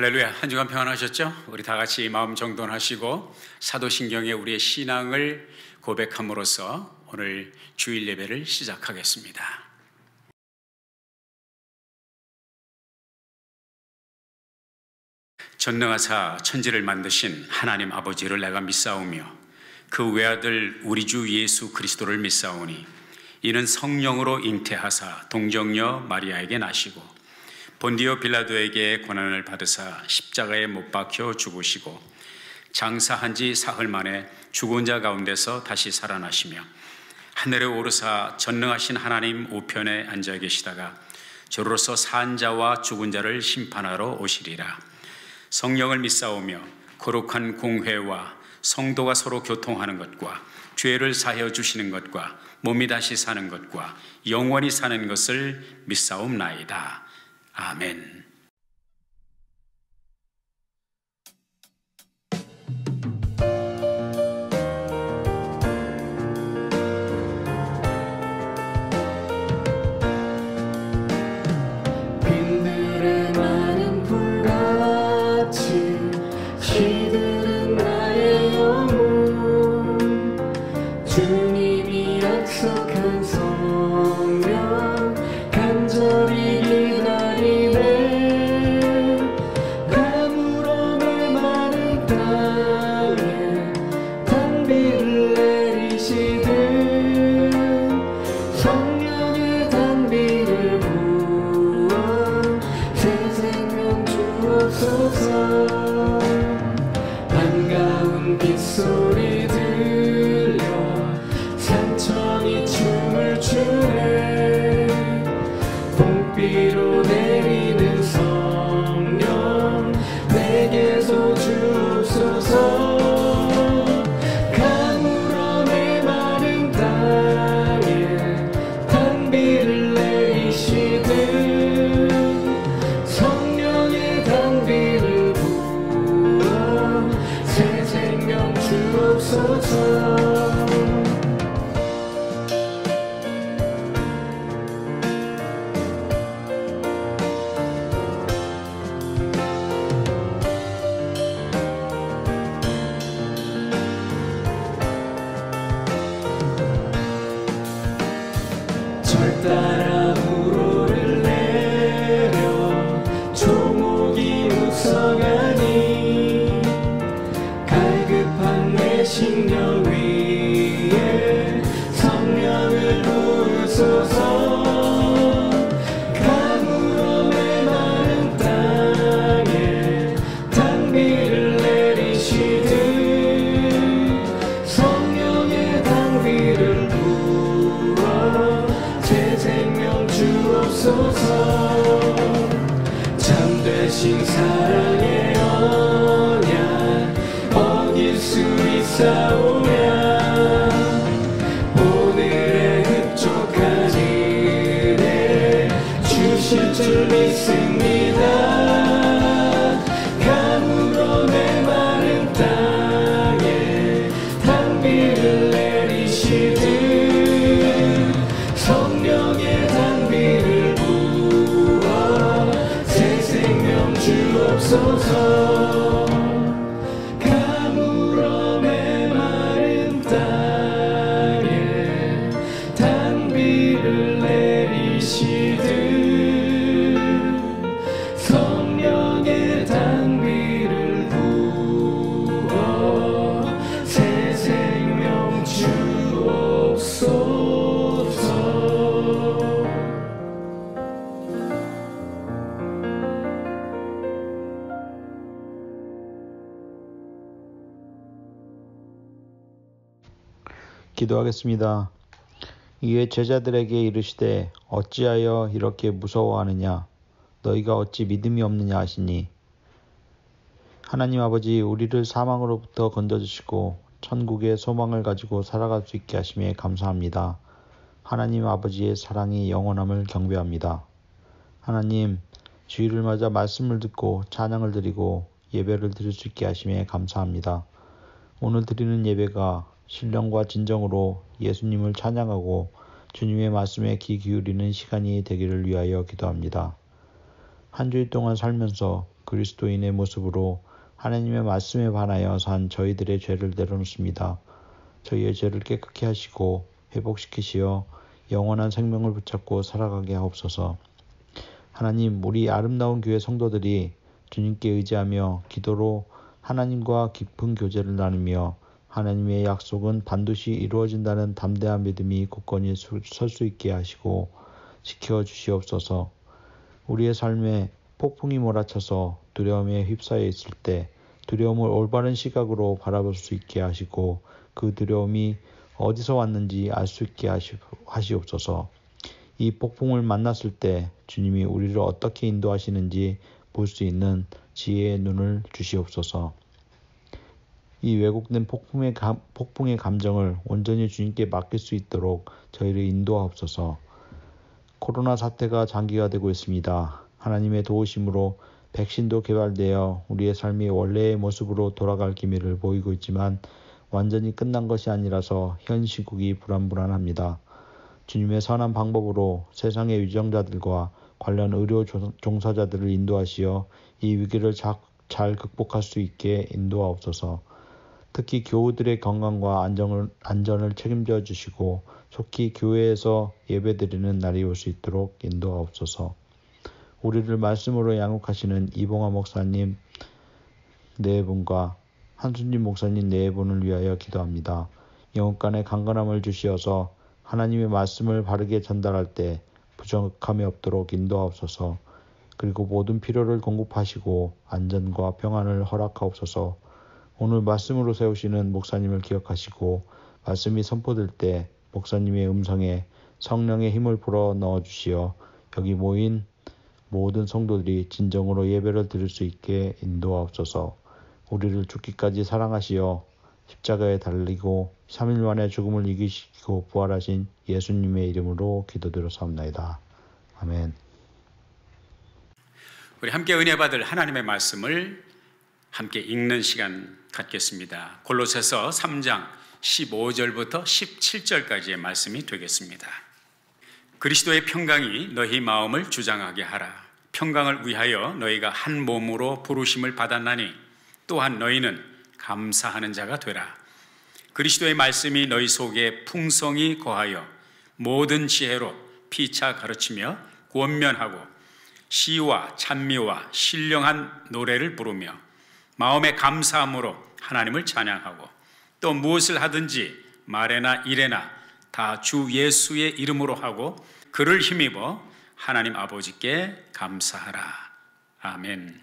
할렐루야. 한 주간 평안하셨죠? 우리 다 같이 마음 정돈하시고 사도신경에 우리의 신앙을 고백함으로써 오늘 주일 예배를 시작하겠습니다. 전능하사 천지를 만드신 하나님 아버지를 내가 믿사오며 그 외아들 우리 주 예수 그리스도를 믿사오니 이는 성령으로 잉태하사 동정녀 마리아에게 나시고 본디오 빌라도에게 고난을 받으사 십자가에 못 박혀 죽으시고 장사한 지 사흘 만에 죽은 자 가운데서 다시 살아나시며 하늘에 오르사 전능하신 하나님 우편에 앉아 계시다가 저로서 산 자와 죽은 자를 심판하러 오시리라. 성령을 믿사오며 거룩한 공회와 성도가 서로 교통하는 것과 죄를 사하여 주시는 것과 몸이 다시 사는 것과 영원히 사는 것을 믿사옵나이다. 아멘. 빈들의 많은 불같이 시들은 나의 영혼 주님이 약속한 성령 간절히 반가운 빗소리 들려 산천이 춤을 추네. 봄비로 내리는 성령 내게서 주소서. 가물어 메마른 땅에 단비를 내리시듯 성령의 단비를 부어 새 생명 주옵소서. 절 따라 우로를 내려 조목이 묻어가니 갈급한 내 심령 위에 성령을 부으소서. 가물어 메마른 땅에 단비를 내리시듯 성령의 단비를 부어 새 생명 주옵소서. 참되신 사랑의 언약 어길 수 있사오냐. 오늘의 흡족한 일에 주실 줄 믿습니다. 가물어 메마른 땅에 단비를 내리시듯 성령의 단비를 부어 새 생명 주옵소서. 가물어 메마른 땅에 단비를 내리시듯 성령의 단비를 부어 새 생명 주옵소서. 기도하겠습니다. 이에 제자들에게 이르시되 어찌하여 이렇게 무서워하느냐. 너희가 어찌 믿음이 없느냐 하시니 하나님 아버지, 우리를 사망으로부터 건져주시고 천국의 소망을 가지고 살아갈 수 있게 하심에 감사합니다. 하나님 아버지의 사랑이 영원함을 경배합니다. 하나님, 주일을 맞아 말씀을 듣고 찬양을 드리고 예배를 드릴 수 있게 하심에 감사합니다. 오늘 드리는 예배가 신령과 진정으로 예수님을 찬양하고 주님의 말씀에 귀 기울이는 시간이 되기를 위하여 기도합니다. 한 주일 동안 살면서 그리스도인의 모습으로 하나님의 말씀에 반하여 산 저희들의 죄를 내려놓습니다. 저희의 죄를 깨끗게 하시고 회복시키시어 영원한 생명을 붙잡고 살아가게 하옵소서. 하나님, 우리 아름다운 교회 성도들이 주님께 의지하며 기도로 하나님과 깊은 교제를 나누며 하나님의 약속은 반드시 이루어진다는 담대한 믿음이 굳건히 설 수 있게 하시고 지켜주시옵소서. 우리의 삶에 폭풍이 몰아쳐서 두려움에 휩싸여 있을 때 두려움을 올바른 시각으로 바라볼 수 있게 하시고 그 두려움이 어디서 왔는지 알 수 있게 하시옵소서. 이 폭풍을 만났을 때 주님이 우리를 어떻게 인도하시는지 볼 수 있는 지혜의 눈을 주시옵소서. 이 왜곡된 폭풍의 감정을 온전히 주님께 맡길 수 있도록 저희를 인도하옵소서. 코로나 사태가 장기화되고 있습니다. 하나님의 도우심으로 백신도 개발되어 우리의 삶이 원래의 모습으로 돌아갈 기미를 보이고 있지만 완전히 끝난 것이 아니라서 현 시국이 불안합니다. 주님의 선한 방법으로 세상의 유정자들과 관련 의료 종사자들을 인도하시어 이 위기를 잘 극복할 수 있게 인도하옵소서. 특히 교우들의 건강과 안전을 책임져 주시고 속히 교회에서 예배드리는 날이 올 수 있도록 인도하옵소서. 우리를 말씀으로 양육하시는 이봉화 목사님 네 분과 한순진 목사님 네 분을 위하여 기도합니다. 영혼간의 강건함을 주시어서 하나님의 말씀을 바르게 전달할 때 부족함이 없도록 인도하옵소서. 그리고 모든 필요를 공급하시고 안전과 평안을 허락하옵소서. 오늘 말씀으로 세우시는 목사님을 기억하시고 말씀이 선포될 때 목사님의 음성에 성령의 힘을 불어 넣어 주시어 여기 모인 모든 성도들이 진정으로 예배를 드릴 수 있게 인도하옵소서. 우리를 죽기까지 사랑하시어 십자가에 달리고 3일 만에 죽음을 이기시고 부활하신 예수님의 이름으로 기도드렸사옵나이다. 아멘. 우리 함께 은혜 받을 하나님의 말씀을 함께 읽는 시간 갖겠습니다. 골로새서 3장 15절부터 17절까지의 말씀이 되겠습니다. 그리스도의 평강이 너희 마음을 주장하게 하라. 평강을 위하여 너희가 한 몸으로 부르심을 받았나니 또한 너희는 감사하는 자가 되라. 그리스도의 말씀이 너희 속에 풍성히 거하여 모든 지혜로 피차 가르치며 권면하고 시와 찬미와 신령한 노래를 부르며 마음의 감사함으로 하나님을 찬양하고 또 무엇을 하든지 말에나 일에나 다 주 예수의 이름으로 하고 그를 힘입어 하나님 아버지께 감사하라. 아멘.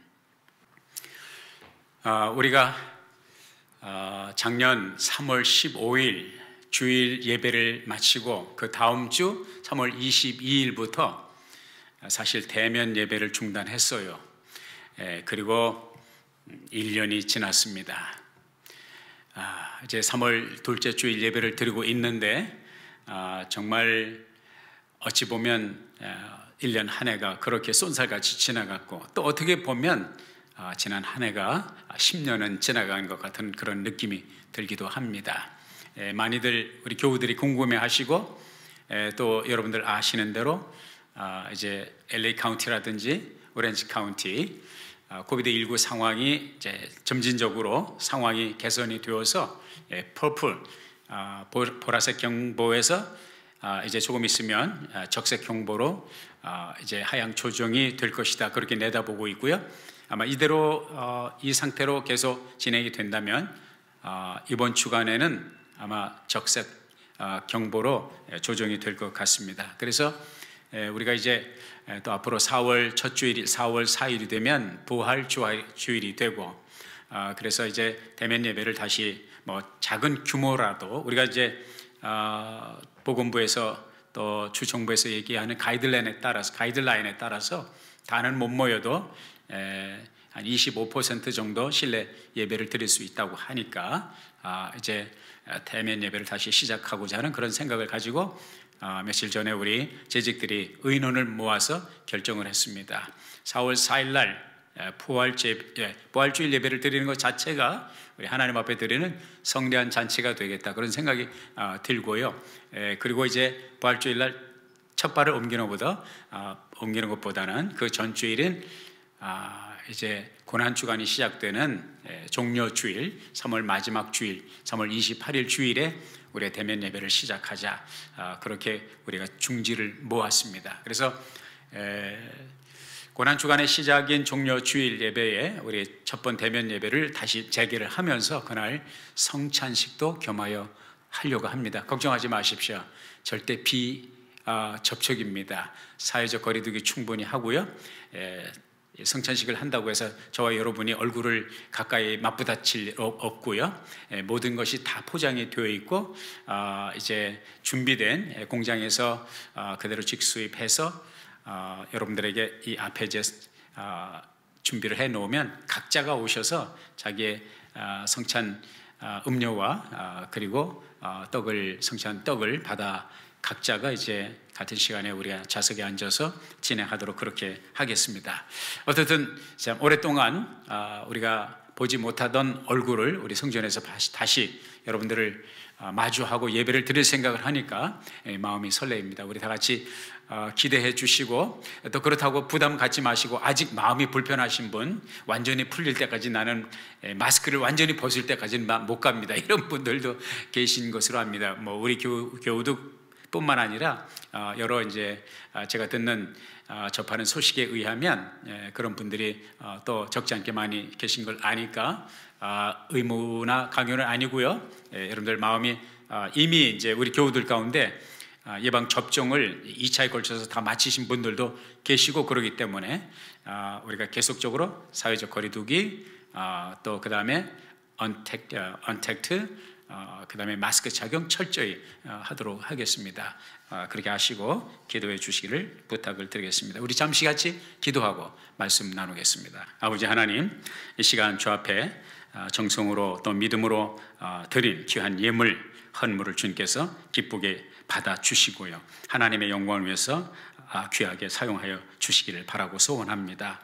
우리가 작년 3월 15일 주일 예배를 마치고 그 다음 주 3월 22일부터 사실 대면 예배를 중단했어요. 그리고 1년이 지났습니다. 이제 3월 둘째 주일 예배를 드리고 있는데 정말 어찌 보면 1년 한 해가 그렇게 쏜살같이 지나갔고 또 어떻게 보면 지난 한 해가 10년은 지나간 것 같은 그런 느낌이 들기도 합니다. 많이들 우리 교우들이 궁금해하시고 또 여러분들 아시는 대로 이제 LA 카운티라든지 오렌지 카운티 코비드19 상황이 이제 점진적으로 상황이 개선이 되어서 퍼플 보라색 경보에서 이제 조금 있으면 적색 경보로 이제 하향 조정이 될 것이다 그렇게 내다보고 있고요. 아마 이대로 이 상태로 계속 진행이 된다면 이번 주간에는 아마 적색 경보로 조정이 될 것 같습니다. 그래서 우리가 이제 또 앞으로 4월 첫 주일이 4월 4일이 되면 부활 주일이 되고 그래서 이제 대면 예배를 다시 뭐 작은 규모라도 우리가 이제 보건부에서 또 주정부에서 얘기하는 가이드라인에 따라서 다는 못 모여도 한 25% 정도 실내 예배를 드릴 수 있다고 하니까 이제 대면 예배를 다시 시작하고자 하는 그런 생각을 가지고 며칠 전에 우리 재직들이 의논을 모아서 결정을 했습니다. 4월 4일 날 부활주일 예배를 드리는 것 자체가 우리 하나님 앞에 드리는 성대한 잔치가 되겠다 그런 생각이 들고요. 그리고 이제 부활주일 날 첫 발을 옮기는 것보다는 그 전주일인 이제 고난주간이 시작되는 종료주일, 3월 마지막 주일, 3월 28일 주일에 우리가 대면 예배를 시작하자, 그렇게 우리가 중지를 모았습니다. 그래서 고난주간의 시작인 종료주일 예배에 우리 첫 번 대면 예배를 다시 재개를 하면서 그날 성찬식도 겸하여 하려고 합니다. 걱정하지 마십시오. 절대 비접촉입니다. 사회적 거리두기 충분히 하고요. 성찬식을 한다고 해서 저와 여러분이 얼굴을 가까이 맞부딪힐 일 없고요. 모든 것이 다 포장이 되어 있고 이제 준비된 공장에서 그대로 직수입해서 여러분들에게 이 앞에 이제 준비를 해 놓으면 각자가 오셔서 자기의 성찬 음료와 그리고 성찬 떡을 받아 각자가 이제 같은 시간에 우리가 좌석에 앉아서 진행하도록 그렇게 하겠습니다. 어쨌든 참 오랫동안 우리가 보지 못하던 얼굴을 우리 성전에서 다시 여러분들을 마주하고 예배를 드릴 생각을 하니까 마음이 설레입니다. 우리 다 같이 기대해 주시고, 또 그렇다고 부담 갖지 마시고, 아직 마음이 불편하신 분, 완전히 풀릴 때까지 나는 마스크를 완전히 벗을 때까지는 못 갑니다, 이런 분들도 계신 것으로 압니다. 뭐 우리 교우도 뿐만 아니라 여러 이제 제가 듣는 접하는 소식에 의하면 그런 분들이 또 적지 않게 많이 계신 걸 아니까 의무나 강요는 아니고요. 여러분들 마음이 이미 이제 우리 교우들 가운데 예방 접종을 2차에 걸쳐서 다 마치신 분들도 계시고 그러기 때문에 우리가 계속적으로 사회적 거리두기, 또 그 다음에 언택트, 그 다음에 마스크 착용 철저히 하도록 하겠습니다. 그렇게 하시고 기도해 주시기를 부탁을 드리겠습니다. 우리 잠시 같이 기도하고 말씀 나누겠습니다. 아버지 하나님, 이 시간 주 앞에 정성으로 또 믿음으로 드린 귀한 예물, 헌물을 주님께서 기쁘게 받아주시고요, 하나님의 영광을 위해서 귀하게 사용하여 주시기를 바라고 소원합니다.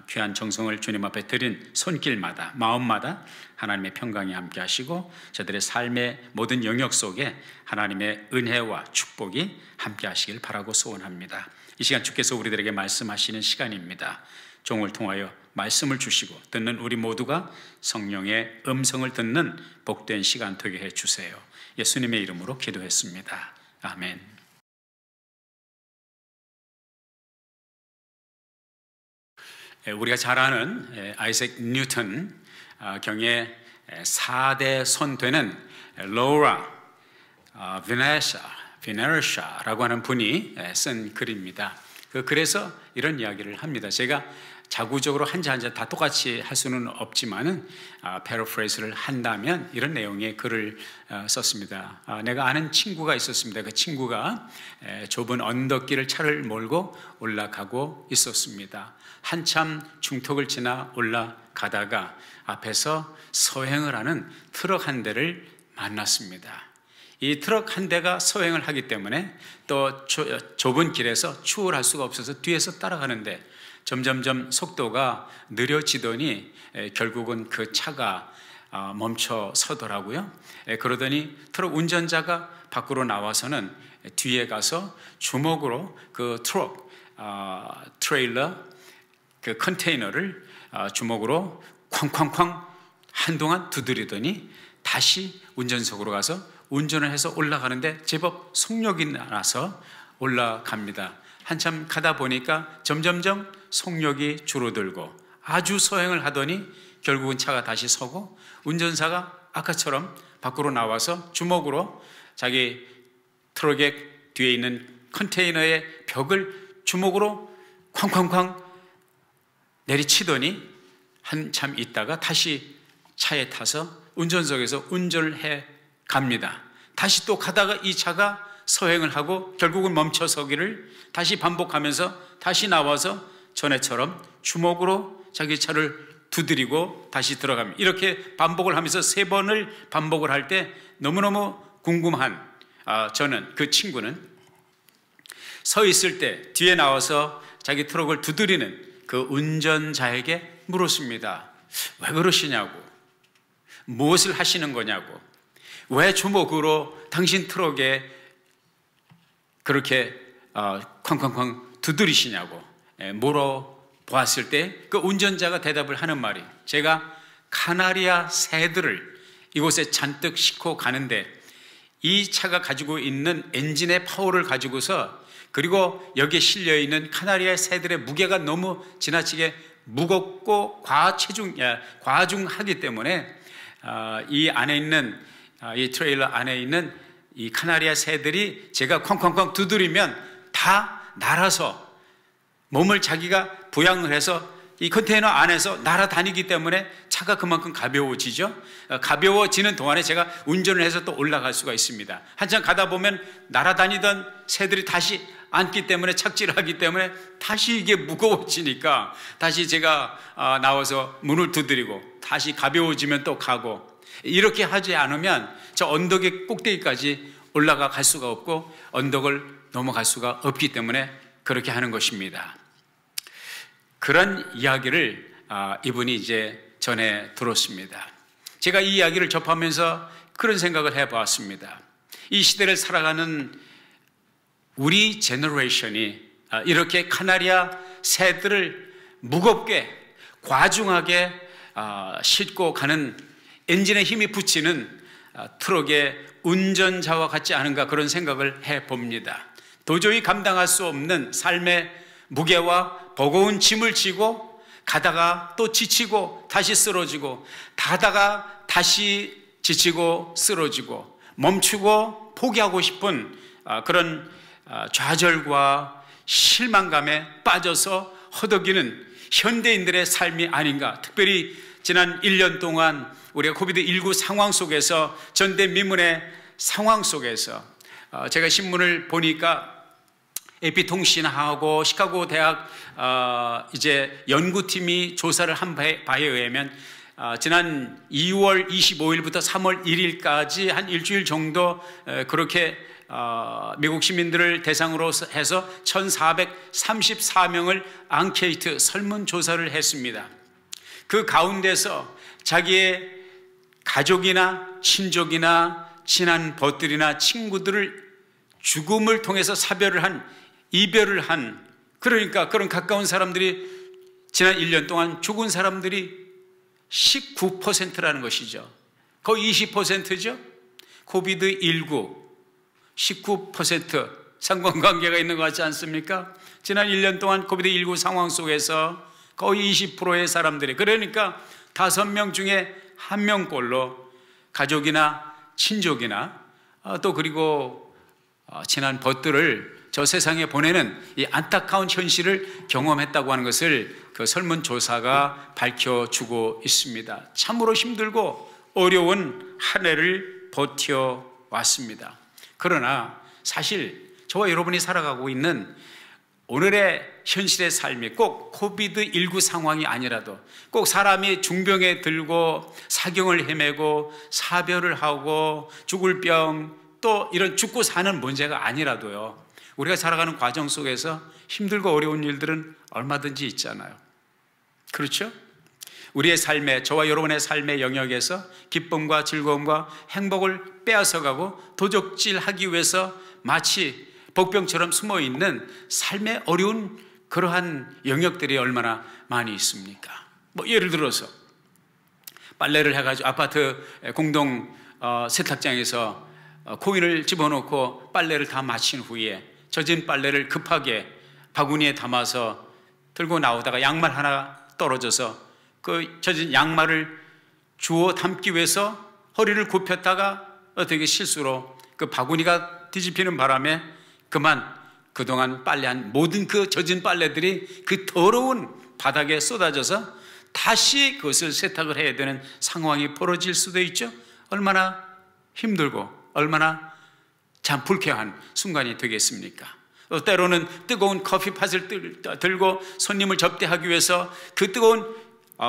귀한 정성을 주님 앞에 드린 손길마다, 마음마다 하나님의 평강이 함께 하시고 저들의 삶의 모든 영역 속에 하나님의 은혜와 축복이 함께 하시길 바라고 소원합니다. 이 시간 주께서 우리들에게 말씀하시는 시간입니다. 종을 통하여 말씀을 주시고 듣는 우리 모두가 성령의 음성을 듣는 복된 시간 되게 해주세요. 예수님의 이름으로 기도했습니다. 아멘. 우리가 잘 아는 아이색 뉴턴 경의 4대 손되는 로라 비네르샤라고 하는 분이 쓴 글입니다. 그 글에서 이런 이야기를 합니다. 제가 자구적으로 한자 한자 다 똑같이 할 수는 없지만은 패러프레이즈를 한다면 이런 내용의 글을 썼습니다. 내가 아는 친구가 있었습니다. 그 친구가 좁은 언덕길을 차를 몰고 올라가고 있었습니다. 한참 중턱을 지나 올라가다가 앞에서 서행을 하는 트럭 한 대를 만났습니다. 이 트럭 한 대가 서행을 하기 때문에 또 좁은 길에서 추월할 수가 없어서 뒤에서 따라가는데 점점점 속도가 느려지더니 결국은 그 차가 멈춰 서더라고요. 그러더니 트럭 운전자가 밖으로 나와서는 뒤에 가서 주먹으로 그 트레일러 그 컨테이너를 주먹으로 쾅쾅쾅 한동안 두드리더니 다시 운전석으로 가서 운전을 해서 올라가는데 제법 속력이 나서 올라갑니다. 한참 가다 보니까 점점점 속력이 줄어들고 아주 서행을 하더니 결국은 차가 다시 서고 운전사가 아까처럼 밖으로 나와서 주먹으로 자기 트럭의 뒤에 있는 컨테이너의 벽을 주먹으로 쾅쾅쾅 내리치더니 한참 있다가 다시 차에 타서 운전석에서 운전을 해 갑니다. 다시 또 가다가 이 차가 서행을 하고 결국은 멈춰서기를 다시 반복하면서 다시 나와서 전에처럼 주먹으로 자기 차를 두드리고 다시 들어갑니다. 이렇게 반복을 하면서 3번을 반복을 할 때 너무너무 궁금한 저는, 그 친구는 서 있을 때 뒤에 나와서 자기 트럭을 두드리는 그 운전자에게 물었습니다. 왜 그러시냐고, 무엇을 하시는 거냐고, 왜 주먹으로 당신 트럭에 그렇게 쾅쾅쾅 두드리시냐고 물어본 보았을 때 그 운전자가 대답을 하는 말이, 제가 카나리아 새들을 이곳에 잔뜩 싣고 가는데 이 차가 가지고 있는 엔진의 파워를 가지고서, 그리고 여기에 실려 있는 카나리아 새들의 무게가 너무 지나치게 무겁고 과중하기 때문에 이 안에 있는 이 트레일러 안에 있는 이 카나리아 새들이 제가 쾅쾅쾅 두드리면 다 날아서 몸을 자기가 부양을 해서 이 컨테이너 안에서 날아다니기 때문에 차가 그만큼 가벼워지죠. 가벼워지는 동안에 제가 운전을 해서 또 올라갈 수가 있습니다. 한참 가다 보면 날아다니던 새들이 다시 앉기 때문에, 착지를 하기 때문에 다시 이게 무거워지니까 다시 제가 나와서 문을 두드리고 다시 가벼워지면 또 가고, 이렇게 하지 않으면 저 언덕의 꼭대기까지 올라가 갈 수가 없고 언덕을 넘어갈 수가 없기 때문에 그렇게 하는 것입니다. 그런 이야기를 이분이 이제 전해 들었습니다. 제가 이 이야기를 접하면서 그런 생각을 해보았습니다. 이 시대를 살아가는 우리 제너레이션이 이렇게 카나리아 새들을 무겁게 과중하게 싣고 가는, 엔진에 힘이 붙이는 트럭의 운전자와 같지 않은가, 그런 생각을 해봅니다. 도저히 감당할 수 없는 삶의 무게와 버거운 짐을 지고 가다가 또 지치고 다시 쓰러지고, 가다가 다시 지치고 쓰러지고 멈추고 포기하고 싶은 그런 좌절과 실망감에 빠져서 허덕이는 현대인들의 삶이 아닌가. 특별히 지난 1년 동안 우리가 코비드19 상황 속에서, 전대미문의 상황 속에서 제가 신문을 보니까 AP통신하고 시카고 대학 이제 연구팀이 조사를 한 바에 의하면 지난 2월 25일부터 3월 1일까지 한 일주일 정도 그렇게 미국 시민들을 대상으로 해서 1434명을 앙케이트 설문조사를 했습니다. 그 가운데서 자기의 가족이나 친족이나 친한 벗들이나 친구들을 죽음을 통해서 사별을 한, 이별을 한, 그러니까 그런 가까운 사람들이 지난 1년 동안 죽은 사람들이 19%라는 것이죠. 거의 20%죠. 코비드19 19% 상관관계가 있는 것 같지 않습니까? 지난 1년 동안 코비드19 상황 속에서 거의 20%의 사람들이, 그러니까 5명 중에 1명꼴로 가족이나 친족이나 또 그리고 친한 벗들을 저 세상에 보내는 이 안타까운 현실을 경험했다고 하는 것을 그 설문조사가 밝혀주고 있습니다. 참으로 힘들고 어려운 한 해를 버텨왔습니다. 그러나 사실 저와 여러분이 살아가고 있는 오늘의 현실의 삶이 꼭 코비드19 상황이 아니라도, 꼭 사람이 중병에 들고 사경을 헤매고 사별을 하고 죽을 병, 또 이런 죽고 사는 문제가 아니라도요, 우리가 살아가는 과정 속에서 힘들고 어려운 일들은 얼마든지 있잖아요. 그렇죠? 우리의 삶에, 저와 여러분의 삶의 영역에서 기쁨과 즐거움과 행복을 빼앗아가고 도적질하기 위해서 마치 복병처럼 숨어있는 삶의 어려운 그러한 영역들이 얼마나 많이 있습니까? 뭐 예를 들어서 빨래를 해가지고 아파트 공동 세탁장에서 코인을 집어넣고 빨래를 다 마친 후에 젖은 빨래를 급하게 바구니에 담아서 들고 나오다가 양말 하나 떨어져서 그 젖은 양말을 주워 담기 위해서 허리를 굽혔다가 어떻게 실수로 그 바구니가 뒤집히는 바람에 그만 그동안 빨래한 모든 그 젖은 빨래들이 그 더러운 바닥에 쏟아져서 다시 그것을 세탁을 해야 되는 상황이 벌어질 수도 있죠. 얼마나 힘들고 얼마나 참 불쾌한 순간이 되겠습니까? 때로는 뜨거운 커피팟을 들고 손님을 접대하기 위해서 그 뜨거운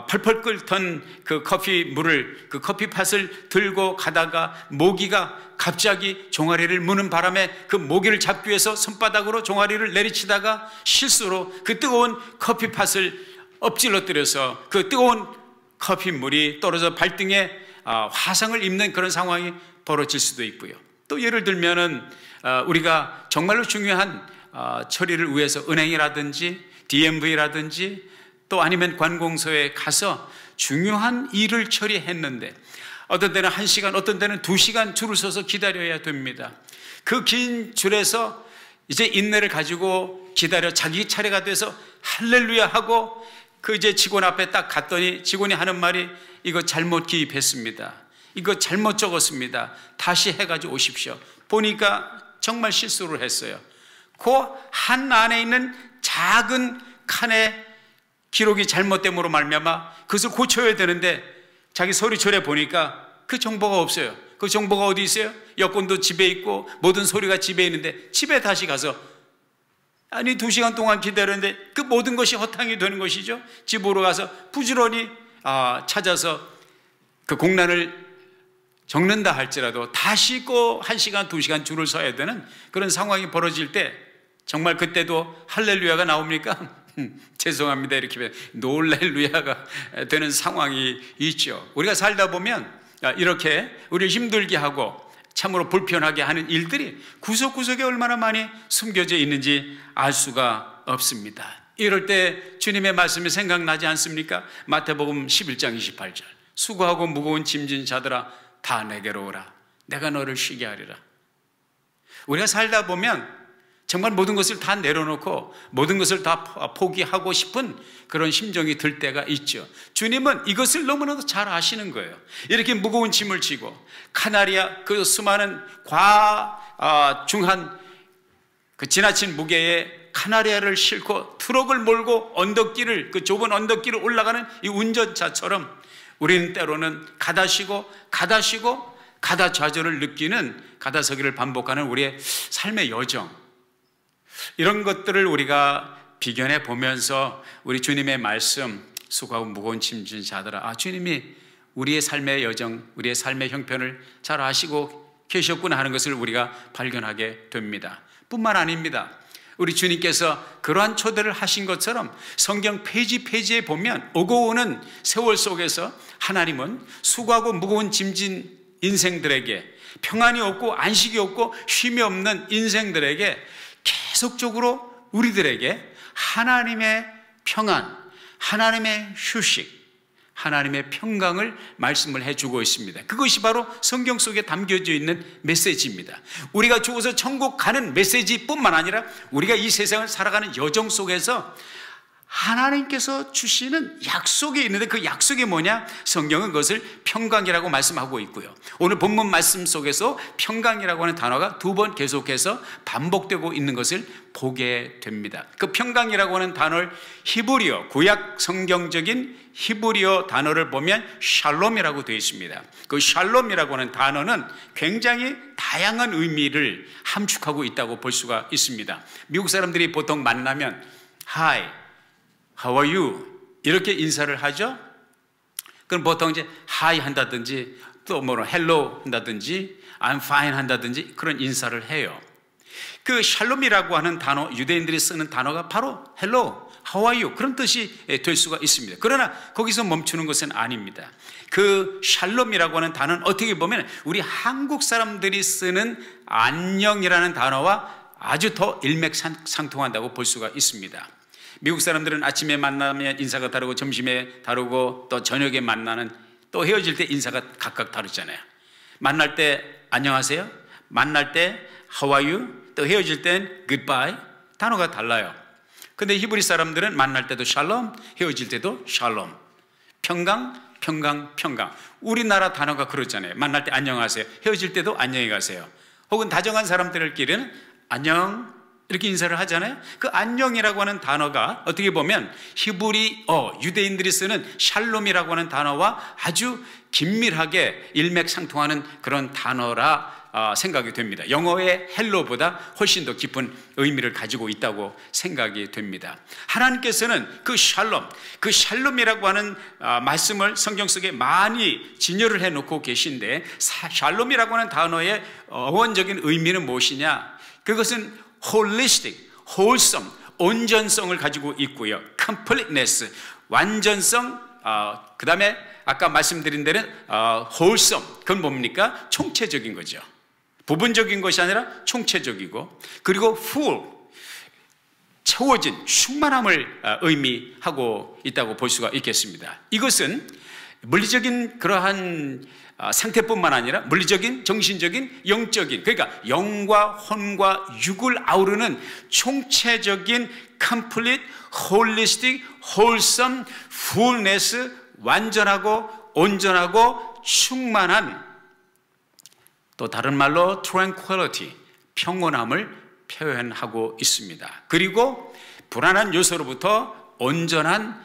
펄펄 끓던 그 커피물을, 그 커피팟을 들고 가다가 모기가 갑자기 종아리를 무는 바람에 그 모기를 잡기 위해서 손바닥으로 종아리를 내리치다가 실수로 그 뜨거운 커피팟을 엎질러뜨려서 그 뜨거운 커피물이 떨어져 발등에 화상을 입는 그런 상황이 벌어질 수도 있고요. 또 예를 들면은 우리가 정말로 중요한 처리를 위해서 은행이라든지 DMV라든지 또 아니면 관공서에 가서 중요한 일을 처리했는데 어떤 때는 1시간, 어떤 때는 2시간 줄을 서서 기다려야 됩니다. 그 긴 줄에서 이제 인내를 가지고 기다려 자기 차례가 돼서 할렐루야 하고 그 이제 직원 앞에 딱 갔더니 직원이 하는 말이 이거 잘못 기입했습니다. 이거 잘못 적었습니다. 다시 해가지고 오십시오. 보니까 정말 실수를 했어요. 그 한 안에 있는 작은 칸에 기록이 잘못됨으로 말미암아 그것을 고쳐야 되는데 자기 서류철에 보니까 그 정보가 없어요. 그 정보가 어디 있어요? 여권도 집에 있고 모든 서류가 집에 있는데 집에 다시 가서 아니 2시간 동안 기다렸는데 그 모든 것이 허탕이 되는 것이죠. 집으로 가서 부지런히 찾아서 그 공란을 적는다 할지라도 다시 꼭 1시간, 2시간 줄을 서야 되는 그런 상황이 벌어질 때 정말 그때도 할렐루야가 나옵니까? 죄송합니다 이렇게 놀렐루야가 되는 상황이 있죠. 우리가 살다 보면 이렇게 우리를 힘들게 하고 참으로 불편하게 하는 일들이 구석구석에 얼마나 많이 숨겨져 있는지 알 수가 없습니다. 이럴 때 주님의 말씀이 생각나지 않습니까? 마태복음 11장 28절 수고하고 무거운 짐진 자들아 다 내게로 오라 내가 너를 쉬게 하리라. 우리가 살다 보면 정말 모든 것을 다 내려놓고 모든 것을 다 포기하고 싶은 그런 심정이 들 때가 있죠. 주님은 이것을 너무나도 잘 아시는 거예요. 이렇게 무거운 짐을 지고 카나리아 그 수많은 중한 그 지나친 무게의 카나리아를 싣고 트럭을 몰고 언덕길을 그 좁은 언덕길을 올라가는 이 운전자처럼 우리는 때로는 가다 쉬고 가다 좌절을 느끼는 가다서기를 반복하는 우리의 삶의 여정, 이런 것들을 우리가 비견해 보면서 우리 주님의 말씀 수고하고 무거운 짐진 자들아 주님이 우리의 삶의 여정, 우리의 삶의 형편을 잘 아시고 계셨구나 하는 것을 우리가 발견하게 됩니다. 뿐만 아닙니다. 우리 주님께서 그러한 초대를 하신 것처럼 성경 페이지에 보면 오고 오는 세월 속에서 하나님은 수고하고 무거운 짐진 인생들에게 평안이 없고 안식이 없고 쉼이 없는 인생들에게 계속적으로 우리들에게 하나님의 평안, 하나님의 휴식, 하나님의 평강을 말씀을 해주고 있습니다. 그것이 바로 성경 속에 담겨져 있는 메시지입니다. 우리가 죽어서 천국 가는 메시지뿐만 아니라 우리가 이 세상을 살아가는 여정 속에서 하나님께서 주시는 약속이 있는데 그 약속이 뭐냐? 성경은 그것을 평강이라고 말씀하고 있고요. 오늘 본문 말씀 속에서 평강이라고 하는 단어가 2번 계속해서 반복되고 있는 것을 보게 됩니다. 그 평강이라고 하는 단어를 히브리어, 구약 성경적인 히브리어 단어를 보면 샬롬이라고 되어 있습니다. 그 샬롬이라고 하는 단어는 굉장히 다양한 의미를 함축하고 있다고 볼 수가 있습니다. 미국 사람들이 보통 만나면 Hi, How are you? 이렇게 인사를 하죠. 그럼 보통 이제 Hi 한다든지 또 Hello 한다든지 I'm fine 한다든지 그런 인사를 해요. 그 샬롬이라고 하는 단어, 유대인들이 쓰는 단어가 바로 Hello, How are you? 그런 뜻이 될 수가 있습니다. 그러나 거기서 멈추는 것은 아닙니다. 그 샬롬이라고 하는 단어는 어떻게 보면 우리 한국 사람들이 쓰는 안녕이라는 단어와 아주 더 일맥상통한다고 볼 수가 있습니다. 미국 사람들은 아침에 만나면 인사가 다르고 점심에 다르고 또 저녁에 만나는 또 헤어질 때 인사가 각각 다르잖아요. 만날 때 안녕하세요, 만날 때 How are you? 또 헤어질 땐 Goodbye. 단어가 달라요. 근데 히브리 사람들은 만날 때도 샬롬, 헤어질 때도 샬롬. 평강, 평강, 평강. 우리나라 단어가 그렇잖아요. 만날 때 안녕하세요, 헤어질 때도 안녕히 가세요. 혹은 다정한 사람들끼리는 안녕 이렇게 인사를 하잖아요. 그 안녕이라고 하는 단어가 어떻게 보면 히브리어, 유대인들이 쓰는 샬롬이라고 하는 단어와 아주 긴밀하게 일맥상통하는 그런 단어라 생각이 됩니다. 영어의 헬로보다 훨씬 더 깊은 의미를 가지고 있다고 생각이 됩니다. 하나님께서는 그 샬롬이라고 하는 말씀을 성경 속에 많이 진열을 해놓고 계신데, 샬롬이라고 하는 단어의 어원적인 의미는 무엇이냐? 그것은 holistic, wholesome, 온전성을 가지고 있고요. completeness, 완전성, 그 다음에 아까 말씀드린 데는 wholesome, 그건 뭡니까? 총체적인 거죠. 부분적인 것이 아니라 총체적이고, 그리고 full, 채워진 충만함을 의미하고 있다고 볼 수가 있겠습니다. 이것은 물리적인 그러한 상태뿐만 아니라 물리적인, 정신적인, 영적인, 그러니까 영과 혼과 육을 아우르는 총체적인 complete, holistic, wholesome, fullness, 완전하고 온전하고 충만한, 또 다른 말로 tranquility, 평온함을 표현하고 있습니다. 그리고 불안한 요소로부터 온전한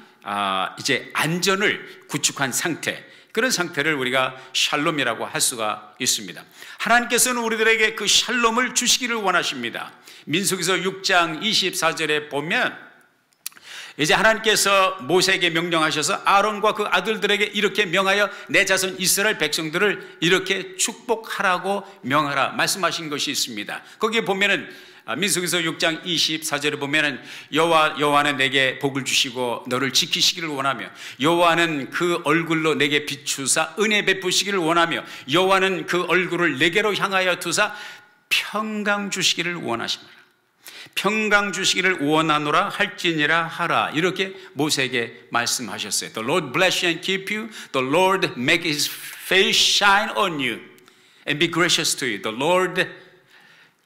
이제 안전을 구축한 상태, 그런 상태를 우리가 샬롬이라고 할 수가 있습니다. 하나님께서는 우리들에게 그 샬롬을 주시기를 원하십니다. 민수기서 6장 24절에 보면 이제 하나님께서 모세에게 명령하셔서 아론과 그 아들들에게 이렇게 명하여 내 자손 이스라엘 백성들을 이렇게 축복하라고 명하라 말씀하신 것이 있습니다. 거기에 보면은 민수기서 6장 24절에 보면은 여호와는 내게 복을 주시고 너를 지키시기를 원하며 여호와는 그 얼굴로 내게 비추사 은혜 베푸시기를 원하며 여호와는 그 얼굴을 내게로 향하여 두사 평강 주시기를 원하십니다. 평강 주시기를 원하노라 할지니라 하라, 이렇게 모세에게 말씀하셨어요. The Lord bless you and keep you. The Lord make his face shine on you and be gracious to you. The Lord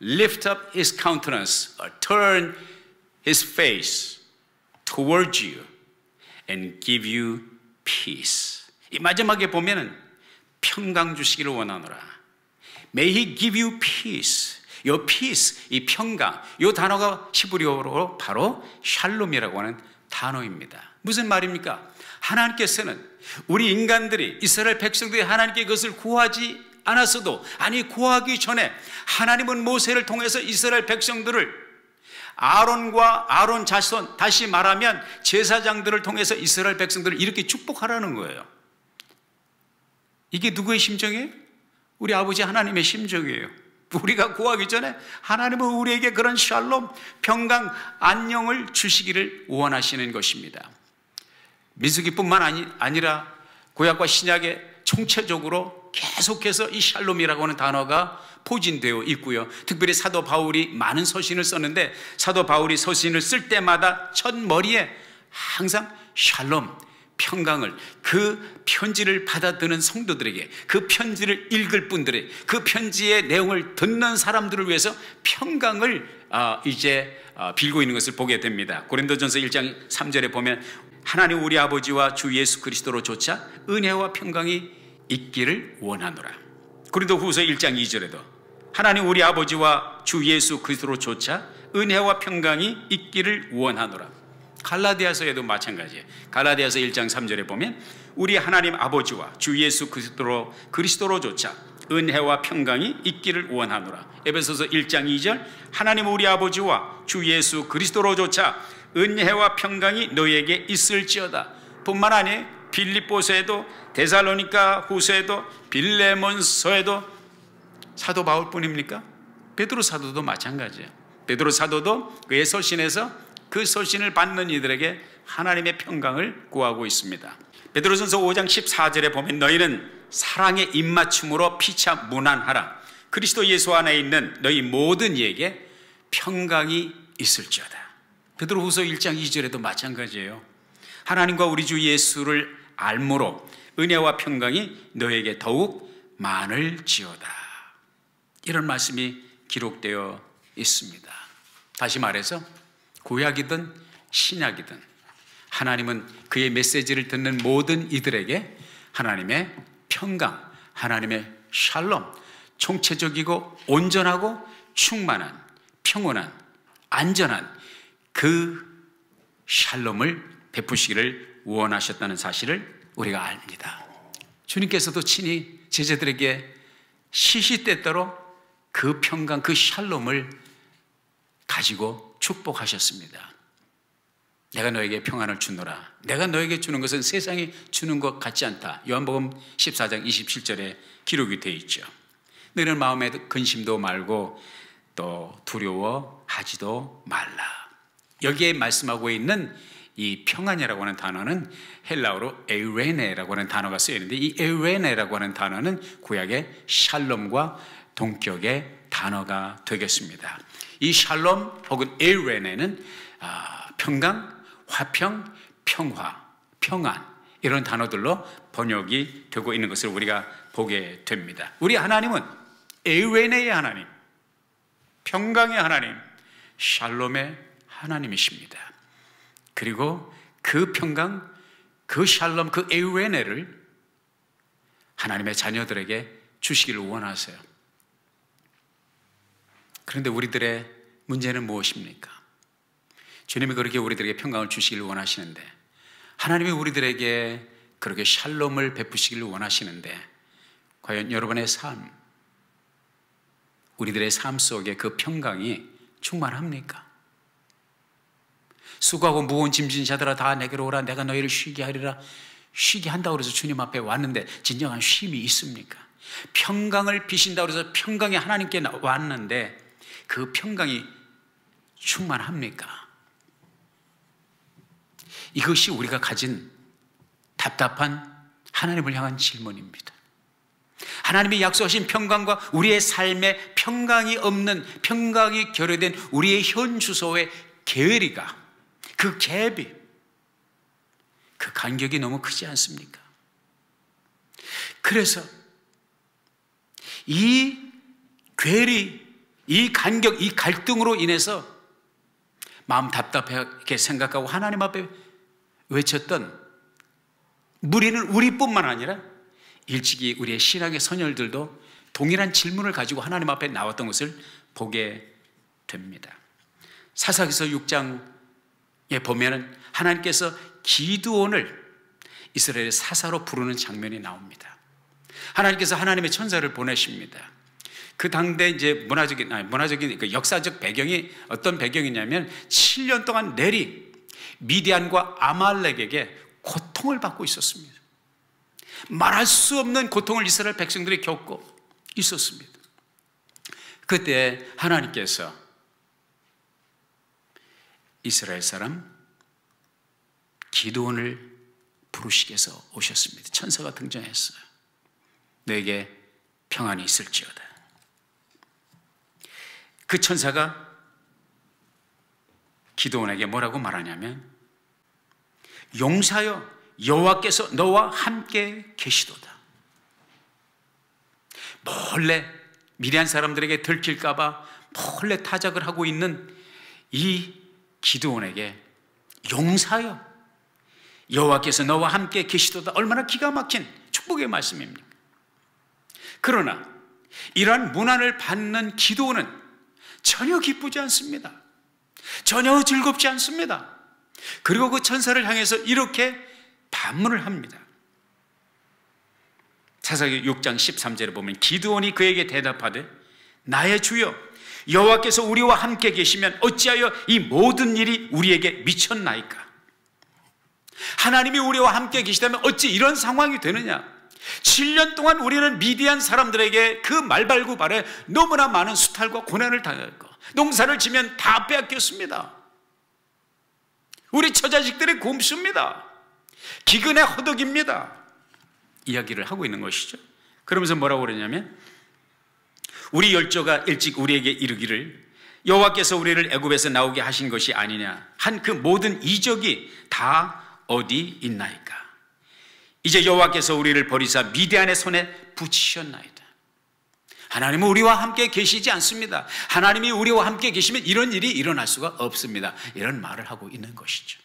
lift up his countenance or turn his face towards you and give you peace. 이 마지막에 보면은 평강 주시기를 원하노라. May he give you peace. 요 peace, 이 평강, 요 단어가 히브리어로 바로 샬롬이라고 하는 단어입니다. 무슨 말입니까? 하나님께서는 우리 인간들이, 이스라엘 백성들이 하나님께 그것을 구하지 않았어도, 아니 구하기 전에 하나님은 모세를 통해서 이스라엘 백성들을, 아론과 아론 자손, 다시 말하면 제사장들을 통해서 이스라엘 백성들을 이렇게 축복하라는 거예요. 이게 누구의 심정이에요? 우리 아버지 하나님의 심정이에요. 우리가 구하기 전에 하나님은 우리에게 그런 샬롬, 평강, 안녕을 주시기를 원하시는 것입니다. 민수기뿐만 아니라 구약과 신약에 총체적으로 계속해서 이 샬롬이라고 하는 단어가 포진되어 있고요. 특별히 사도 바울이 많은 서신을 썼는데 사도 바울이 서신을 쓸 때마다 첫 머리에 항상 샬롬, 평강을, 그 편지를 받아드는 성도들에게, 그 편지를 읽을 분들의, 그 편지의 내용을 듣는 사람들을 위해서 평강을 빌고 있는 것을 보게 됩니다. 고린도전서 1장 3절에 보면 하나님 우리 아버지와 주 예수 그리스도로조차 은혜와 평강이 있기를 원하노라. 고린도후서 1장 2절에도 하나님 우리 아버지와 주 예수 그리스도로조차 은혜와 평강이 있기를 원하노라. 갈라디아서에도 마찬가지예요. 갈라디아서 1장 3절에 보면 우리 하나님 아버지와 주 예수 그리스도로조차 은혜와 평강이 있기를 원하노라. 에베소서 1장 2절 하나님 우리 아버지와 주 예수 그리스도로조차 은혜와 평강이 너희에게 있을지어다. 뿐만 아니라 빌립보서에도 데살로니가 후서에도 빌레몬서에도 사도 바울뿐입니까? 베드로 사도도 마찬가지예요. 베드로 사도도 그의 서신에서 그 서신을 받는 이들에게 하나님의 평강을 구하고 있습니다. 베드로전서 5장 14절에 보면 너희는 사랑의 입맞춤으로 피차 무난하라. 그리스도 예수 안에 있는 너희 모든 이에게 평강이 있을지어다. 베드로후서 1장 2절에도 마찬가지예요. 하나님과 우리 주 예수를 알므로 은혜와 평강이 너에게 더욱 많을지어다. 이런 말씀이 기록되어 있습니다. 다시 말해서 구약이든 신약이든 하나님은 그의 메시지를 듣는 모든 이들에게 하나님의 평강, 하나님의 샬롬, 총체적이고 온전하고 충만한, 평온한, 안전한 그 샬롬을 베푸시기를 원하셨다는 사실을 우리가 압니다. 주님께서도 친히 제자들에게 시시때때로 그 평강, 그 샬롬을 가지고 축복하셨습니다. 내가 너에게 평안을 주노라. 내가 너에게 주는 것은 세상이 주는 것 같지 않다. 요한복음 14장 27절에 기록이 되어 있죠. 너희는 마음에 근심도 말고 또 두려워하지도 말라. 여기에 말씀하고 있는 이 평안이라고 하는 단어는 헬라어로 에우레네라고 하는 단어가 쓰여 있는데 이 에우레네라고 하는 단어는 구약의 샬롬과 동격의 단어가 되겠습니다. 이 샬롬 혹은 에우레네는 평강, 화평, 평화, 평안 이런 단어들로 번역이 되고 있는 것을 우리가 보게 됩니다. 우리 하나님은 에이레네의 하나님, 평강의 하나님, 샬롬의 하나님이십니다. 그리고 그 평강, 그 샬롬, 그 에이레네를 하나님의 자녀들에게 주시기를 원하세요. 그런데 우리들의 문제는 무엇입니까? 주님이 그렇게 우리들에게 평강을 주시기를 원하시는데, 하나님이 우리들에게 그렇게 샬롬을 베푸시기를 원하시는데, 과연 여러분의 삶, 우리들의 삶 속에 그 평강이 충만합니까? 수고하고 무거운 짐진 자들아 다 내게로 오라, 내가 너희를 쉬게 하리라. 쉬게 한다고 해서 주님 앞에 왔는데 진정한 쉼이 있습니까? 평강을 비신다고 해서 평강이 하나님께 왔는데 그 평강이 충만합니까? 이것이 우리가 가진 답답한 하나님을 향한 질문입니다. 하나님이 약속하신 평강과 우리의 삶에 평강이 없는, 평강이 결여된 우리의 현 주소의 괴리가, 그 갭이, 그 간격이 너무 크지 않습니까? 그래서 이 괴리, 이 간격, 이 갈등으로 인해서 마음 답답하게 생각하고 하나님 앞에 외쳤던 무리는 우리뿐만 아니라 일찍이 우리의 신앙의 선열들도 동일한 질문을 가지고 하나님 앞에 나왔던 것을 보게 됩니다. 사사기서 6장에 보면은 하나님께서 기드온을 이스라엘의 사사로 부르는 장면이 나옵니다. 하나님께서 하나님의 천사를 보내십니다. 그 당대 이제 문화적인 그 역사적 배경이 어떤 배경이냐면 7년 동안 내리 미디안과 아말렉에게 고통을 받고 있었습니다. 말할 수 없는 고통을 이스라엘 백성들이 겪고 있었습니다. 그때 하나님께서 이스라엘 사람 기드온을 부르시게 해서 오셨습니다. 천사가 등장했어요. 너에게 평안이 있을지어다. 그 천사가 기드온에게 뭐라고 말하냐면, 용사여 여호와께서 너와 함께 계시도다. 몰래 미디안 사람들에게 들킬까 봐 몰래 타작을 하고 있는 이 기드온에게 용사여 여호와께서 너와 함께 계시도다. 얼마나 기가 막힌 축복의 말씀입니까? 그러나 이러한 문안을 받는 기드온은 전혀 기쁘지 않습니다. 전혀 즐겁지 않습니다. 그리고 그 천사를 향해서 이렇게 반문을 합니다. 사사기 6장 13절에 보면 기드온이 그에게 대답하되 나의 주여 여호와께서 우리와 함께 계시면 어찌하여 이 모든 일이 우리에게 미쳤나이까? 하나님이 우리와 함께 계시다면 어찌 이런 상황이 되느냐? 7년 동안 우리는 미디안 사람들에게 그 말발굽발에 너무나 많은 수탈과 고난을 당했고 농사를 지면 다 빼앗겼습니다. 우리 처자식들이 굶습니다. 기근에 허덕입니다. 이야기를 하고 있는 것이죠. 그러면서 뭐라고 그러냐면 우리 열조가 일찍 우리에게 이르기를 여호와께서 우리를 애굽에서 나오게 하신 것이 아니냐 한 그 모든 이적이 다 어디 있나이까? 이제 여호와께서 우리를 버리사 미디안의 손에 붙이셨나이다. 하나님은 우리와 함께 계시지 않습니다. 하나님이 우리와 함께 계시면 이런 일이 일어날 수가 없습니다. 이런 말을 하고 있는 것이죠.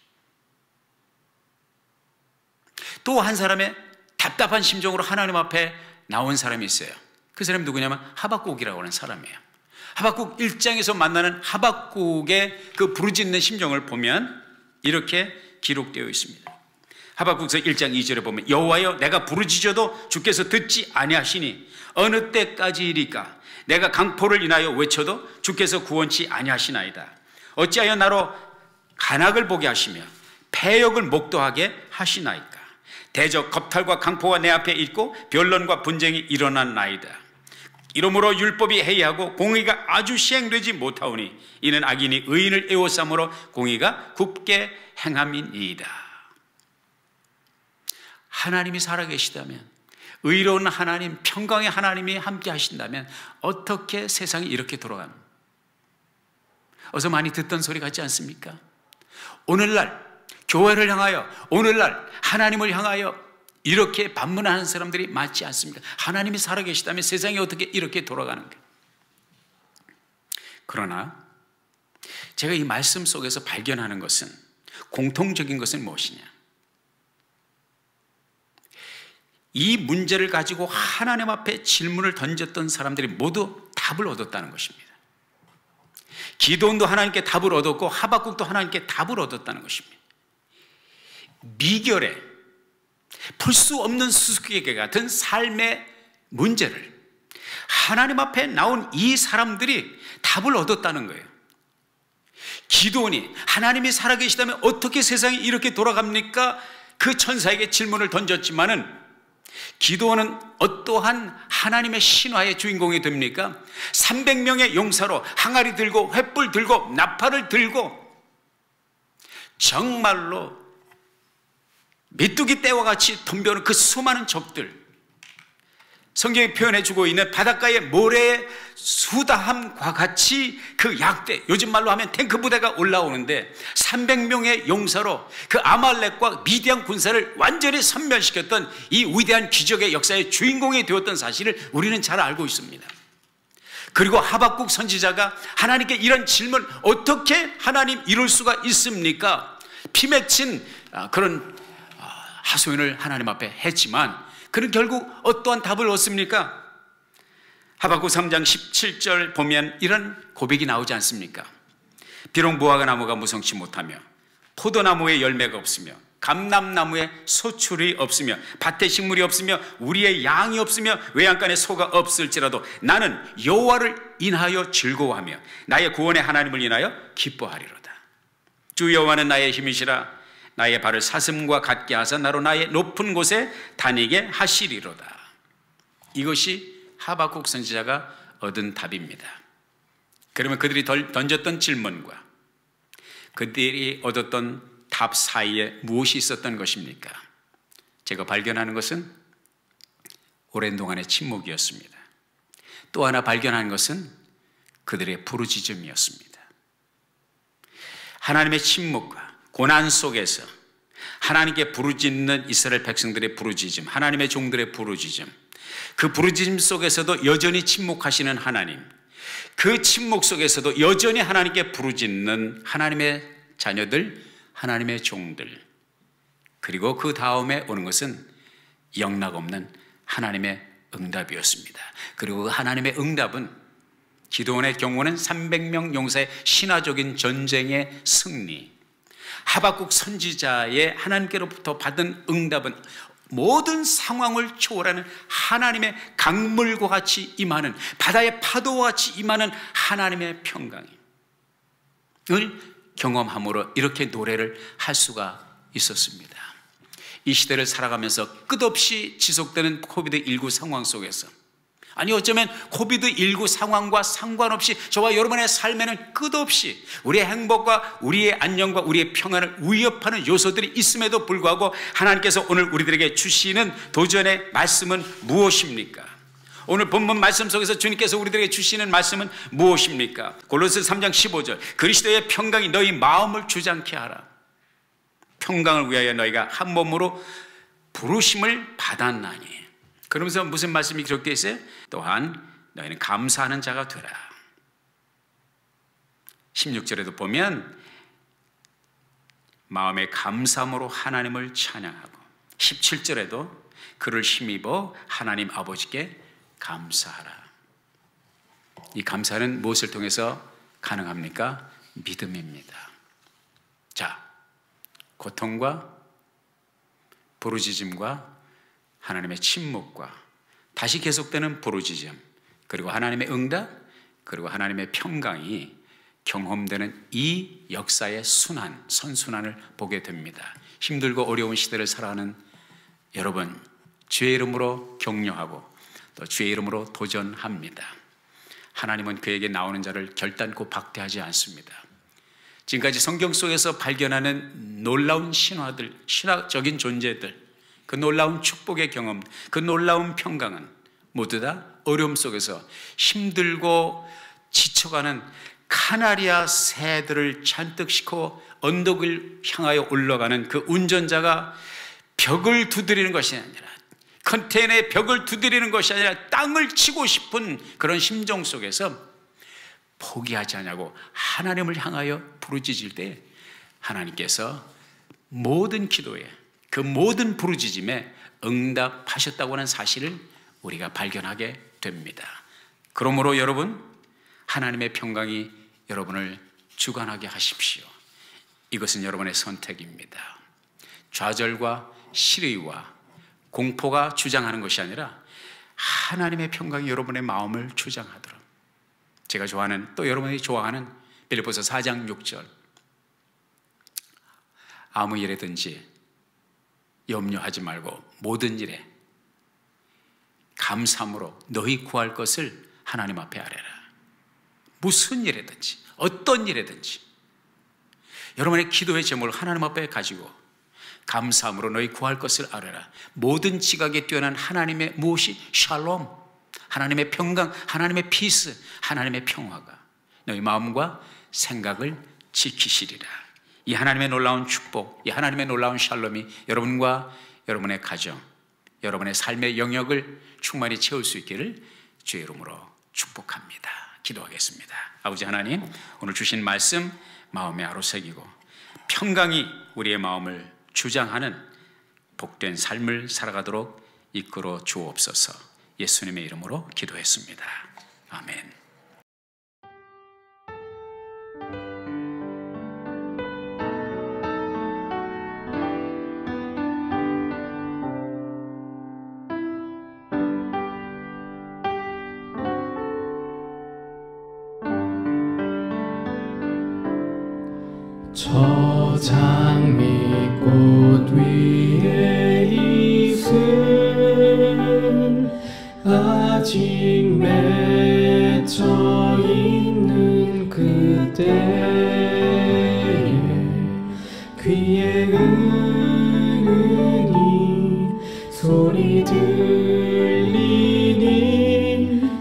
또 한 사람의 답답한 심정으로 하나님 앞에 나온 사람이 있어요. 그 사람이 누구냐면 하박국이라고 하는 사람이에요. 하박국 1장에서 만나는 하박국의 그 부르짖는 심정을 보면 이렇게 기록되어 있습니다. 하박국서 1장 2절에 보면 여호와여 내가 부르짖어도 주께서 듣지 아니하시니 어느 때까지이리까? 내가 강포를 인하여 외쳐도 주께서 구원치 아니하시나이다. 어찌하여 나로 간악을 보게 하시며 패역을 목도하게 하시나이까? 대적 겁탈과 강포가 내 앞에 있고 변론과 분쟁이 일어났나이다. 이러므로 율법이 해이하고 공의가 아주 시행되지 못하오니 이는 악인이 의인을 애워싸므로 공의가 굽게 행함이니이다. 하나님이 살아계시다면, 의로운 하나님, 평강의 하나님이 함께 하신다면 어떻게 세상이 이렇게 돌아갑니까? 어서 많이 듣던 소리 같지 않습니까? 오늘날 교회를 향하여, 오늘날 하나님을 향하여 이렇게 반문하는 사람들이 많지 않습니까? 하나님이 살아계시다면 세상이 어떻게 이렇게 돌아가는가? 그러나 제가 이 말씀 속에서 발견하는 것은, 공통적인 것은 무엇이냐? 이 문제를 가지고 하나님 앞에 질문을 던졌던 사람들이 모두 답을 얻었다는 것입니다. 기도원도 하나님께 답을 얻었고 하박국도 하나님께 답을 얻었다는 것입니다. 미결에 풀 수 없는 수수께끼 같은 삶의 문제를 하나님 앞에 나온 이 사람들이 답을 얻었다는 거예요. 기도원이 하나님이 살아계시다면 어떻게 세상이 이렇게 돌아갑니까? 그 천사에게 질문을 던졌지만은 기도원은 어떠한 하나님의 신화의 주인공이 됩니까? 300명의 용사로 항아리 들고 횃불 들고 나팔을 들고 정말로 메뚜기 떼와 같이 덤벼오는 그 수많은 적들, 성경이 표현해주고 있는 바닷가의 모래의 수다함과 같이 그 약대, 요즘 말로 하면 탱크 부대가 올라오는데 300명의 용사로 그 아말렉과 미디안 군사를 완전히 섬멸시켰던 이 위대한 기적의 역사의 주인공이 되었던 사실을 우리는 잘 알고 있습니다. 그리고 하박국 선지자가 하나님께 이런 질문, 어떻게 하나님 이룰 수가 있습니까? 피 맺힌 그런 하소연을 하나님 앞에 했지만 그는 결국 어떠한 답을 얻습니까? 하박국 3장 17절 보면 이런 고백이 나오지 않습니까? 비록 무화과 나무가 무성치 못하며 포도나무에 열매가 없으며 감람나무에 소출이 없으며 밭에 식물이 없으며 우리의 양이 없으며 외양간에 소가 없을지라도 나는 여호와를 인하여 즐거워하며 나의 구원의 하나님을 인하여 기뻐하리로다. 주 여호와는 나의 힘이시라. 나의 발을 사슴과 같게 하사 나로 나의 높은 곳에 다니게 하시리로다. 이것이 하박국 선지자가 얻은 답입니다. 그러면 그들이 던졌던 질문과 그들이 얻었던 답 사이에 무엇이 있었던 것입니까? 제가 발견하는 것은 오랜 동안의 침묵이었습니다. 또 하나 발견한 것은 그들의 부르짖음이었습니다. 하나님의 침묵과 고난 속에서 하나님께 부르짖는 이스라엘 백성들의 부르짖음, 하나님의 종들의 부르짖음, 그 부르짖음 속에서도 여전히 침묵하시는 하나님, 그 침묵 속에서도 여전히 하나님께 부르짖는 하나님의 자녀들, 하나님의 종들, 그리고 그 다음에 오는 것은 영락없는 하나님의 응답이었습니다. 그리고 그 하나님의 응답은 기도원의 경우는 300명 용사의 신화적인 전쟁의 승리, 하박국 선지자의 하나님께로부터 받은 응답은 모든 상황을 초월하는 하나님의 강물과 같이 임하는, 바다의 파도와 같이 임하는 하나님의 평강을 경험함으로 이렇게 노래를 할 수가 있었습니다. 이 시대를 살아가면서 끝없이 지속되는 코비드19 상황 속에서, 아니 어쩌면 코비드19 상황과 상관없이 저와 여러분의 삶에는 끝없이 우리의 행복과 우리의 안녕과 우리의 평안을 위협하는 요소들이 있음에도 불구하고 하나님께서 오늘 우리들에게 주시는 도전의 말씀은 무엇입니까? 오늘 본문 말씀 속에서 주님께서 우리들에게 주시는 말씀은 무엇입니까? 골로새 3장 15절, 그리스도의 평강이 너희 마음을 주장케 하라. 평강을 위하여 너희가 한 몸으로 부르심을 받았나니. 그러면서 무슨 말씀이 기록되어 있어요? 또한 너희는 감사하는 자가 되라. 16절에도 보면 마음의 감사함으로 하나님을 찬양하고, 17절에도 그를 힘입어 하나님 아버지께 감사하라. 이 감사는 무엇을 통해서 가능합니까? 믿음입니다. 자, 고통과 부르짖음과 하나님의 침묵과 다시 계속되는 부르짖음, 그리고 하나님의 응답, 그리고 하나님의 평강이 경험되는 이 역사의 순환, 선순환을 보게 됩니다. 힘들고 어려운 시대를 살아가는 여러분, 주의 이름으로 격려하고 또 주의 이름으로 도전합니다. 하나님은 그에게 나오는 자를 결단코 박대하지 않습니다. 지금까지 성경 속에서 발견하는 놀라운 신화들, 신화적인 존재들, 그 놀라운 축복의 경험, 그 놀라운 평강은 모두 다 어려움 속에서 힘들고 지쳐가는 카나리아 새들을 잔뜩 싣고 언덕을 향하여 올라가는 그 운전자가 벽을 두드리는 것이 아니라, 컨테이너에 벽을 두드리는 것이 아니라 땅을 치고 싶은 그런 심정 속에서 포기하지 않냐고 하나님을 향하여 부르짖을 때 하나님께서 모든 기도에, 그 모든 부르짖음에 응답하셨다고 하는 사실을 우리가 발견하게 됩니다. 그러므로 여러분, 하나님의 평강이 여러분을 주관하게 하십시오. 이것은 여러분의 선택입니다. 좌절과 실의와 공포가 주장하는 것이 아니라 하나님의 평강이 여러분의 마음을 주장하도록, 제가 좋아하는, 또 여러분이 좋아하는 빌립보서 4장 6절, 아무 일에든지 염려하지 말고 모든 일에 감사함으로 너희 구할 것을 하나님 앞에 아뢰라. 무슨 일에든지, 어떤 일에든지 여러분의 기도의 제목을 하나님 앞에 가지고 감사함으로 너희 구할 것을 아뢰라. 모든 지각에 뛰어난 하나님의 무엇이? 샬롬, 하나님의 평강, 하나님의 피스, 하나님의 평화가 너희 마음과 생각을 지키시리라. 이 하나님의 놀라운 축복, 이 하나님의 놀라운 샬롬이 여러분과 여러분의 가정, 여러분의 삶의 영역을 충만히 채울 수 있기를 주의 이름으로 축복합니다. 기도하겠습니다. 아버지 하나님, 오늘 주신 말씀 마음에 아로새기고 평강이 우리의 마음을 주장하는 복된 삶을 살아가도록 이끌어 주옵소서. 예수님의 이름으로 기도했습니다. 아멘. 저 장미꽃 위에 이슬 아직 맺혀 있는 그때에 귀에 은은히 소리 들리니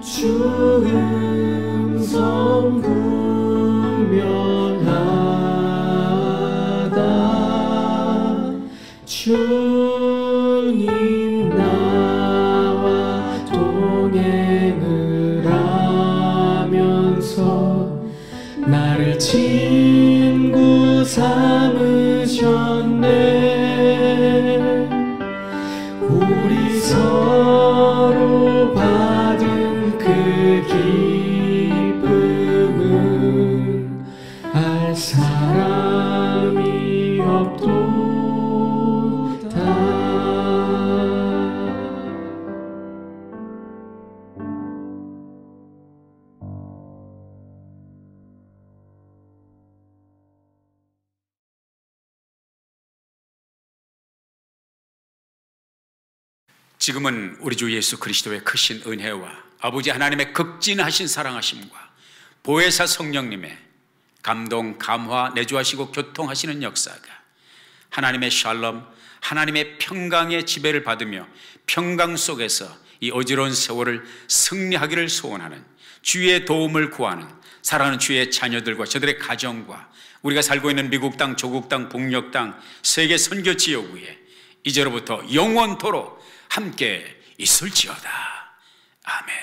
주 음성 주님 나와 동행을 하면서 나를 친구 삼으셨네. 우리 서로 받은 그 기쁨은 알 사람이 없도다. 지금은 우리 주 예수 그리스도의 크신 은혜와 아버지 하나님의 극진하신 사랑하심과 보혜사 성령님의 감동, 감화, 내주하시고 교통하시는 역사가 하나님의 샬롬, 하나님의 평강의 지배를 받으며 평강 속에서 이 어지러운 세월을 승리하기를 소원하는, 주의 도움을 구하는 사랑하는 주의 자녀들과 저들의 가정과 우리가 살고 있는 미국 땅, 조국 땅, 북녘 땅, 세계 선교 지역 위에 이제로부터 영원토록 함께 있을지어다. 아멘.